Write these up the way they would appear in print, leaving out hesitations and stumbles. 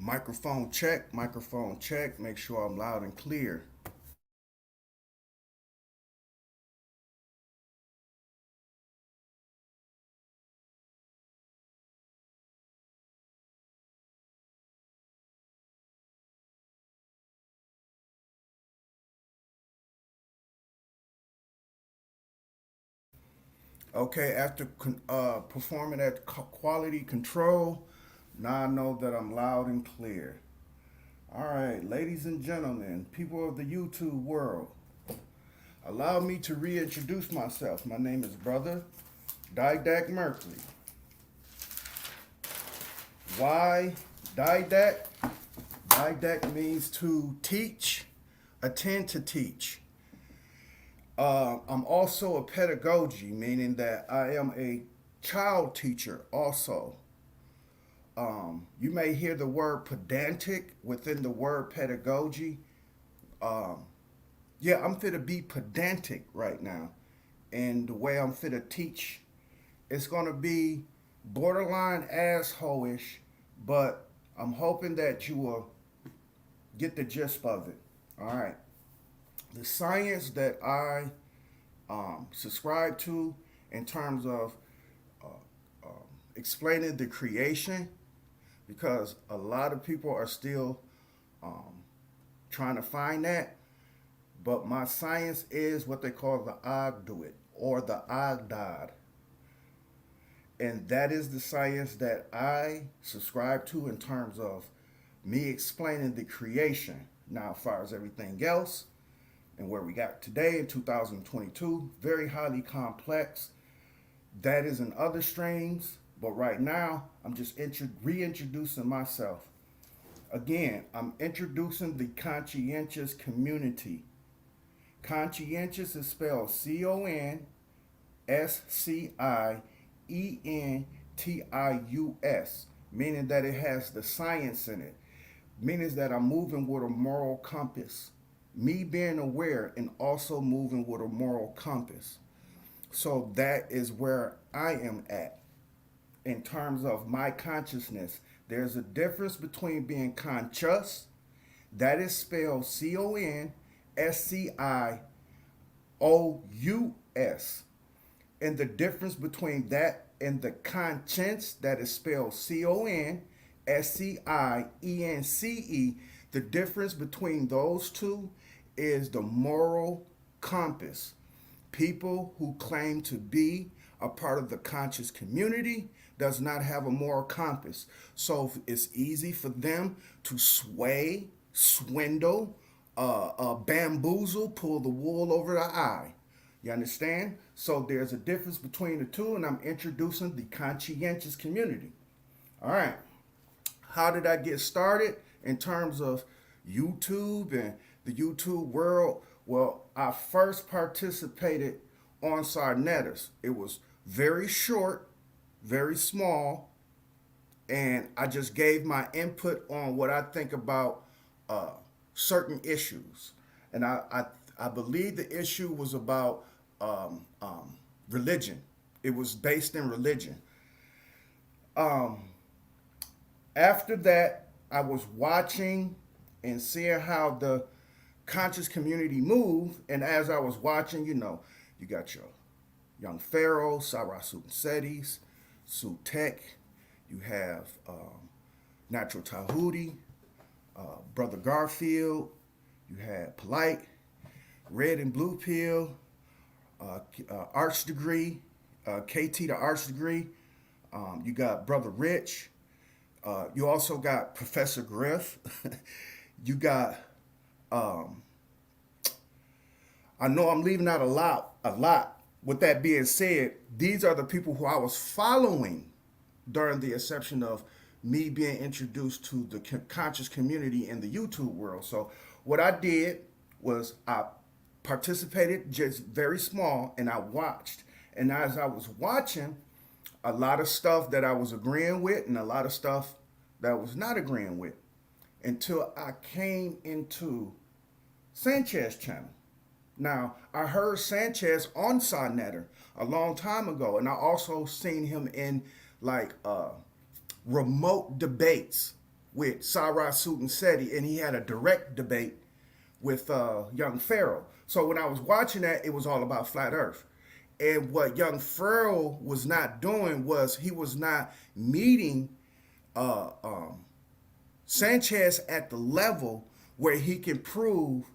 Microphone check, microphone check. Make sure I'm loud and clear. Okay, after performing that quality control, now I know that I'm loud and clear. All right, ladies and gentlemen, people of the YouTube world, allow me to reintroduce myself. My name is Brother DIDACT Merkley. Why DIDACT? DIDACT means to teach, attend to teach. I'm also a pedagogy, meaning that I am a child teacher also. You may hear the word pedantic within the word pedagogy. Um, yeah, I'm fit to be pedantic right now. And the way I'm fit to teach, it's going to be borderline asshole-ish, but I'm hoping that you will get the gist of it. All right. The science that I subscribe to in terms of uh, explaining the creation, because a lot of people are still um, trying to find that. But my science is what they call the Ogdoad or the Ogdod. And that is the science that I subscribe to in terms of me explaining the creation. Now, as far as everything else, and where we got today in 2022, very highly complex. That is in other streams, but right now I'm just reintroducing myself. Again, I'm introducing the conscientious community. Conscientious is spelled CONSCIENTIUS, meaning that it has the science in it, meaning that I'm moving with a moral compass. Me being aware and also moving with a moral compass. So that is where I am at in terms of my consciousness. There's a difference between being conscious, that is spelled CONSCIOUS, and the difference between that and the conscience, that is spelled CONSCIENCE, the difference between those two is the moral compass. People who claim to be a part of the conscious community does not have a moral compass. So it's easy for them to sway, swindle, bamboozle, pull the wool over the eye. You understand? So there's a difference between the two, and I'm introducing the conscientious community. All right. How did I get started in terms of YouTube and the YouTube world? Well, I first participated on Sarnetters. It was very short, very small, and I just gave my input on what I think about uh, certain issues. And I believe the issue was about religion. It was based in religion. Um, After that, I was watching and seeing how the conscious community move. And as I was watching, you got your Young Pharaoh, Sarah Setis, Sutek. You have Natural Tahuti, Brother Garfield. You had Polite, Red and Blue Pill, Arts Degree, KT the Arts Degree. You got Brother Rich. You also got Professor Griff. You got, um, I know I'm leaving out a lot, a lot. With that being said, these are the people who I was following during the inception of me being introduced to the conscious community in the YouTube world. So what I did was I participated just very small and I watched. And as I was watching, a lot of stuff that I was agreeing with and a lot of stuff that I was not agreeing with until I came into Sanchez channel. Now, I heard Sanchez on Sonetter a long time ago, and I also seen him in like remote debates. with Sarah Seti, and he had a direct debate with young Pharaoh. So when I was watching that, it was all about flat Earth. And what young Pharaoh was not doing was he was not meeting uh, um, Sanchez at the level where he can prove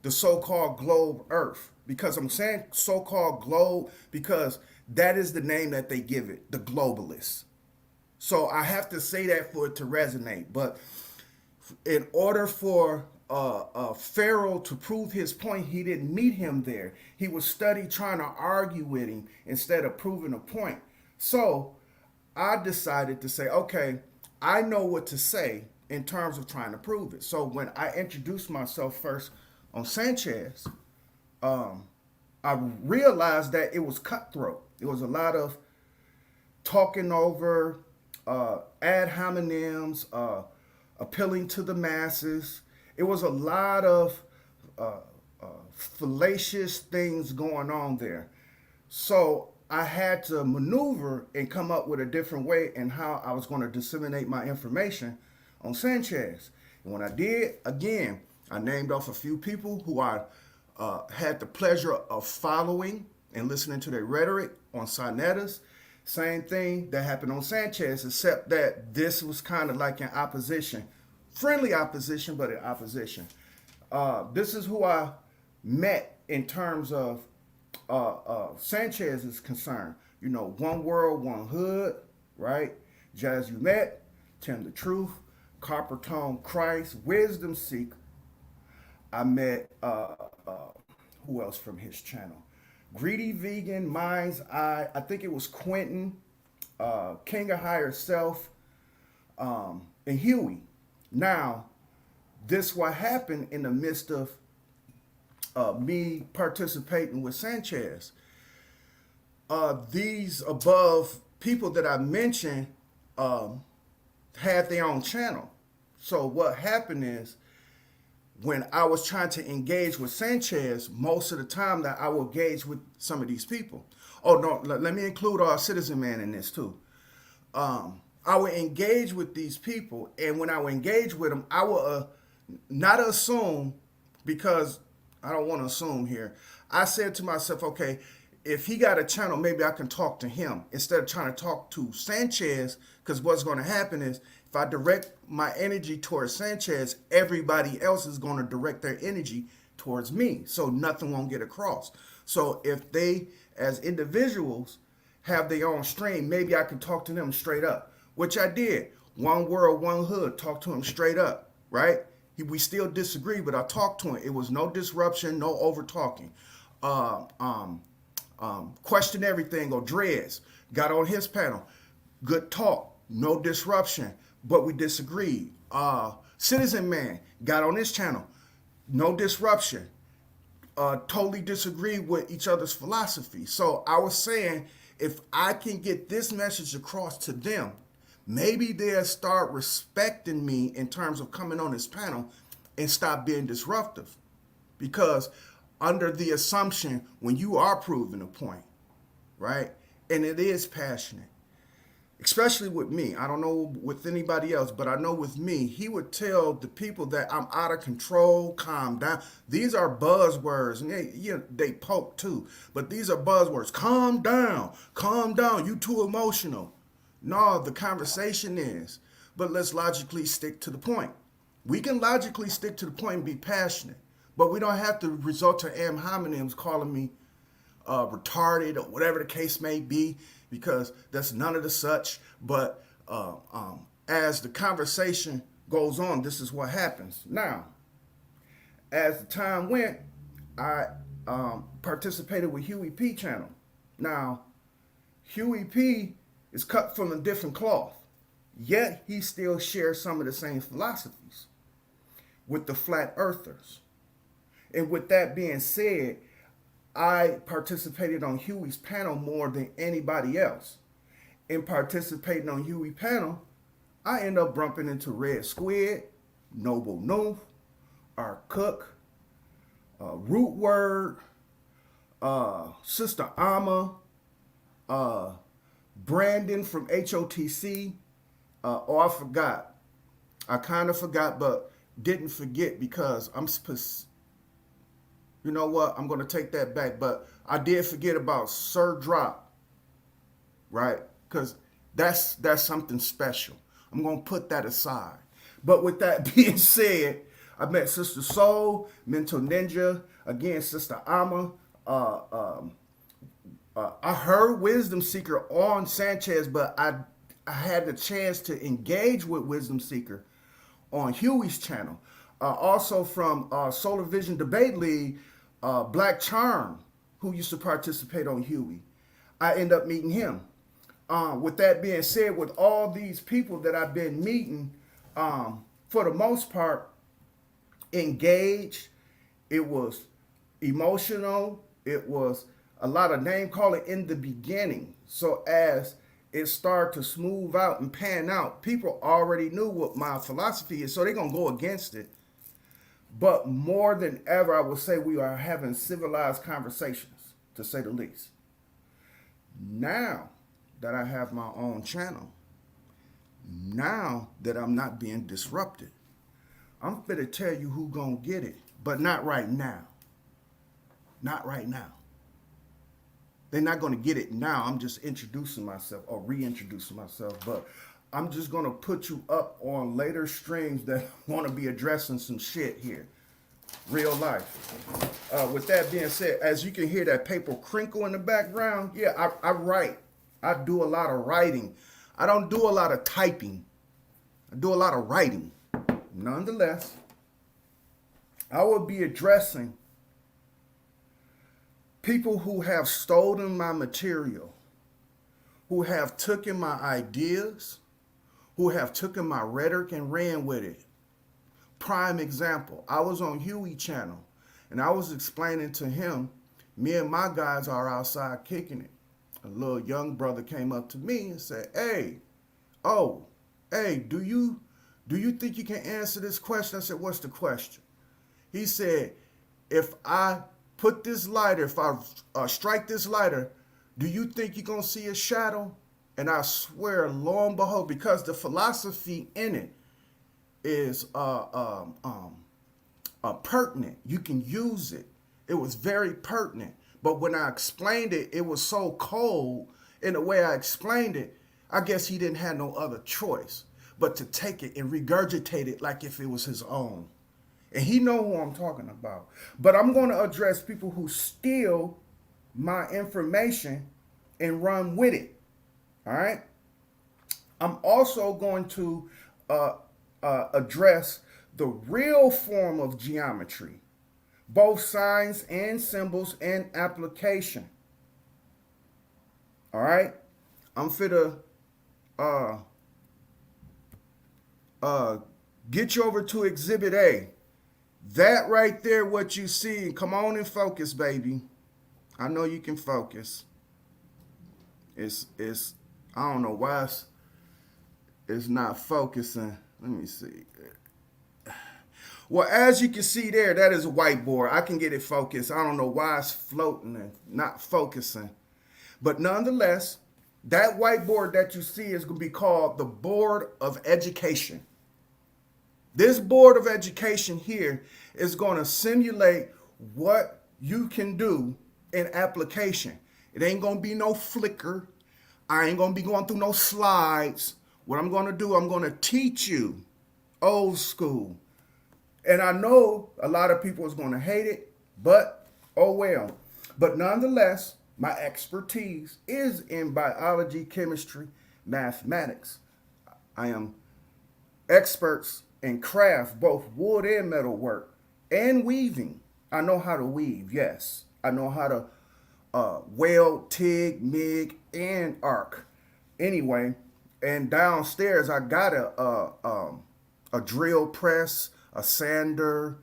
the so-called globe Earth. Because I'm saying so-called globe because that is the name that they give it, the globalists. So I have to say that for it to resonate. But in order for Pharaoh to prove his point, he didn't meet him there. He was study trying to argue with him instead of proving a point. So I decided to say, okay, I know what to say in terms of trying to prove it. So when I introduced myself first on Sanchez, um, I realized that it was cutthroat. It was a lot of talking over, ad hominems, appealing to the masses. It was a lot of uh, fallacious things going on there. So I had to maneuver and come up with a different way in how I was going to disseminate my information on Sanchez. And when I did, again, I named off a few people who I had the pleasure of following and listening to their rhetoric on Sonetas. Same thing that happened on Sanchez, except that this was kind of like an opposition, friendly opposition, but an opposition. This is who I met in terms of Sanchez is concerned. You know, one world, one hood, right? Jazz You Met, Tim the Truth, Copper Tone Christ, Wisdom Seek. I met who else from his channel? Greedy Vegan, Mind's Eye. I think it was Quentin, King of Higher Self, and Huey. Now, this what happened in the midst of me participating with Sanchez. These above people that I mentioned had their own channel. So what happened is when I was trying to engage with Sanchez, most of the time that I will engage with some of these people. Oh no, let me include our Citizen Man in this too. I would engage with these people, and when I would engage with them, I would not assume, because I don't want to assume here. I said to myself, okay, if he got a channel, maybe I can talk to him instead of trying to talk to Sanchez, because what's going to happen is if I direct my energy towards Sanchez, everybody else is going to direct their energy towards me. So nothing won't get across. So if they, as individuals, have their own stream, maybe I can talk to them straight up, which I did. One world, one hood, talk to him straight up, right? We still disagree, but I talked to him. It was no disruption, no over talking. Question everything or dreads. Got on his panel. Good talk, no disruption, but we disagreed. Citizen Man got on his channel. No disruption. Totally disagree with each other's philosophy. So I was saying, if I can get this message across to them, maybe they'll start respecting me in terms of coming on this panel and stop being disruptive. Because under the assumption, when you are proving a point, right, and it is passionate, especially with me, I don't know with anybody else, but I know with me, he would tell the people that I'm out of control, calm down. These are buzzwords, and they poke too, but these are buzzwords. Calm down, you too emotional. No, the conversation is, but let's logically stick to the point. We can logically stick to the point and be passionate, but we don't have to resort to ad hominems calling me retarded or whatever the case may be, because that's none of the such. But as the conversation goes on, this is what happens. Now, as the time went, I participated with Huey P channel. Now, Huey P is cut from a different cloth, yet he still shares some of the same philosophies with the flat earthers. And with that being said, I participated on Huey's panel more than anybody else. In participating on Huey's panel, I end up bumping into Red Squid, Noble Noof, R. Cook, Root Word, Sister Amma, Brandon from HOTC. I forgot. I kind of forgot, but didn't forget because you know what? I'm going to take that back. But I did forget about Sir Drop, right? Because that's something special. I'm going to put that aside. But with that being said, I met Sister Soul, Mental Ninja, again, Sister Ama. I heard Wisdom Seeker on Sanchez, but I had the chance to engage with Wisdom Seeker on Huey's channel. Also from Solar Vision Debate League, Black Charm, who used to participate on Huey. I end up meeting him. With that being said, with all these people that I've been meeting, for the most part, engaged. It was emotional. It was a lot of name calling in the beginning. So as it started to smooth out and pan out, people already knew what my philosophy is, so they're going to go against it. But more than ever, I would say we are having civilized conversations, to say the least. Now that I have my own channel, now that I'm not being disrupted, I'm finna tell you who gonna get it, but not right now. Not right now. They're not gonna get it now. I'm just introducing myself or reintroducing myself, but I'm just gonna put you up on later streams that wanna be addressing some shit here. Real life. With that being said, as you can hear that paper crinkle in the background, yeah, I write. I do a lot of writing. I don't do a lot of typing. I do a lot of writing. Nonetheless, I will be addressing people who have stolen my material, who have taken my ideas, who have taken my rhetoric and ran with it. Prime example, I was on Huey channel and I was explaining to him, me and my guys are outside kicking it. A little young brother came up to me and said, hey, do you think you can answer this question? I said, what's the question? He said, if I put this lighter, if I strike this lighter, do you think you're going to see a shadow? And I swear, lo and behold, because the philosophy in it is pertinent. You can use it. It was very pertinent. But when I explained it, it was so cold in the way I explained it, I guess he didn't have no other choice but to take it and regurgitate it like if it was his own. And he know who I'm talking about. But I'm going to address people who steal my information and run with it. All right? I'm also going to address the real form of geometry, both signs and symbols and application. All right? I'm finna get you over to Exhibit A. That right there, what you see, come on and focus, baby. I know you can focus. It's I don't know why it's not focusing. Let me see. Well, as you can see there, that is a whiteboard. I can get it focused. I don't know why it's floating and not focusing. But nonetheless, that whiteboard that you see is going to be called the Board of Education. This Board of Education here is going to simulate what you can do in application. It ain't going to be no flicker. I ain't going to be going through no slides. What I'm going to do, I'm going to teach you old school. And I know a lot of people is going to hate it, but oh well. But nonetheless, my expertise is in biology, chemistry, mathematics. I am experts in craft, both wood and metal work, and weaving. I know how to weave, yes. I know how to weld, TIG, MIG, and arc. Anyway, and downstairs I got a drill press, a sander,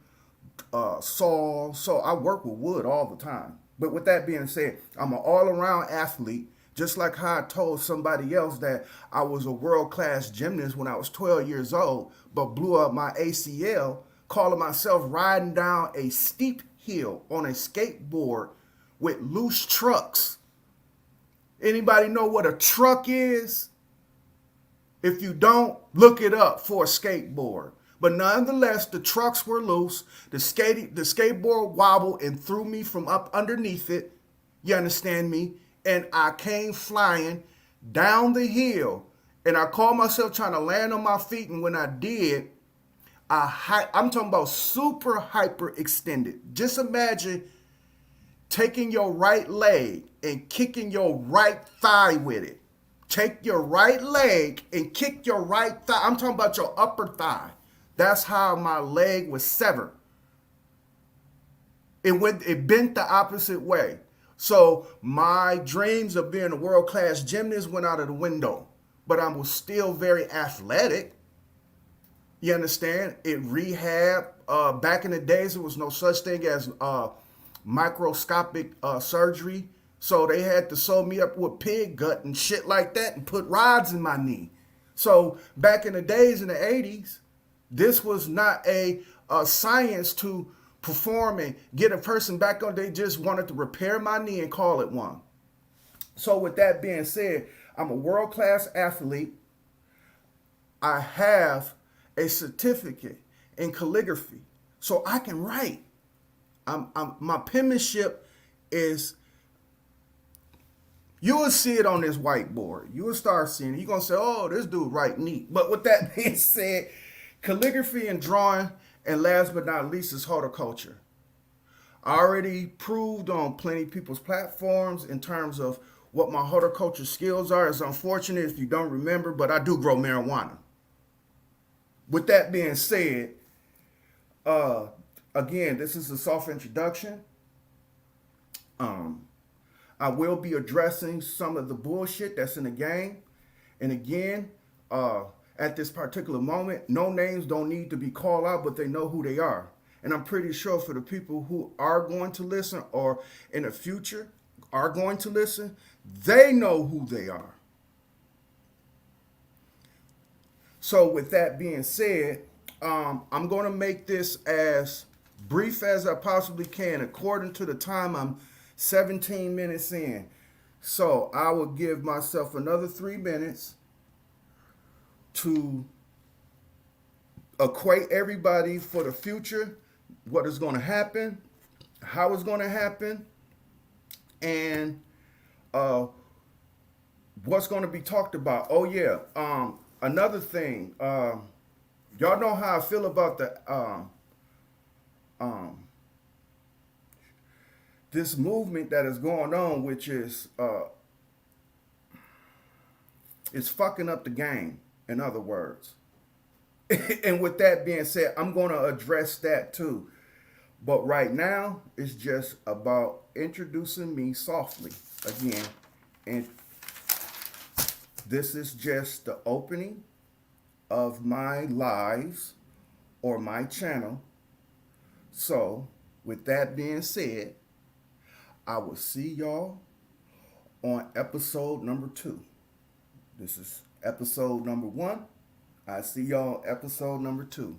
saw. So I work with wood all the time. But with that being said, I'm an all-around athlete, just like how I told somebody else that I was a world-class gymnast when I was 12 years old, but blew up my ACL, calling myself riding down a steep hill on a skateboard with loose trucks. Anybody know what a truck is? If you don't, look it up for a skateboard. But nonetheless, the trucks were loose. The skateboard wobbled and threw me from up underneath it. You understand me? And I came flying down the hill. And I caught myself trying to land on my feet. And when I did, I'm talking about super hyper extended. Just imagine taking your right leg and kicking your right thigh with it. Take your right leg and kick your right thigh. I'm talking about your upper thigh. That's how my leg was severed. It bent the opposite way. So my dreams of being a world-class gymnast went out of the window. But I was still very athletic. You understand? It rehab. Back in the days, there was no such thing as microscopic surgery. So they had to sew me up with pig gut and shit like that and put rods in my knee. So back in the days in the 80s, this was not a science to perform and get a person back on. They just wanted to repair my knee and call it one. So with that being said, I'm a world-class athlete. I have a certificate in calligraphy, so I can write. My penmanship is, you will see it on this whiteboard. You will start seeing it. You're going to say, oh, this dude write neat. But with that being said, calligraphy and drawing, and last but not least is horticulture. I already proved on plenty of people's platforms in terms of what my horticulture skills are. It's unfortunate if you don't remember, but I do grow marijuana. With that being said, again, this is a soft introduction. I will be addressing some of the bullshit that's in the game. And again, at this particular moment, no names don't need to be called out, but they know who they are. And I'm pretty sure for the people who are going to listen or in the future are going to listen, they know who they are. So with that being said, I'm going to make this as brief as I possibly can. According to the time, I'm 17 minutes in. So I will give myself another 3 minutes to acquaint everybody for the future, what is going to happen, how it's going to happen, and what's going to be talked about. Oh yeah, another thing, y'all know how I feel about the this movement that is going on, which is it's fucking up the game, in other words. And with that being said, I'm going to address that too. But right now, it's just about introducing me softly again. And this is just the opening of my lives or my channel. So, with that being said, I will see y'all on episode number 2. This is episode number 1. I see y'all episode number 2.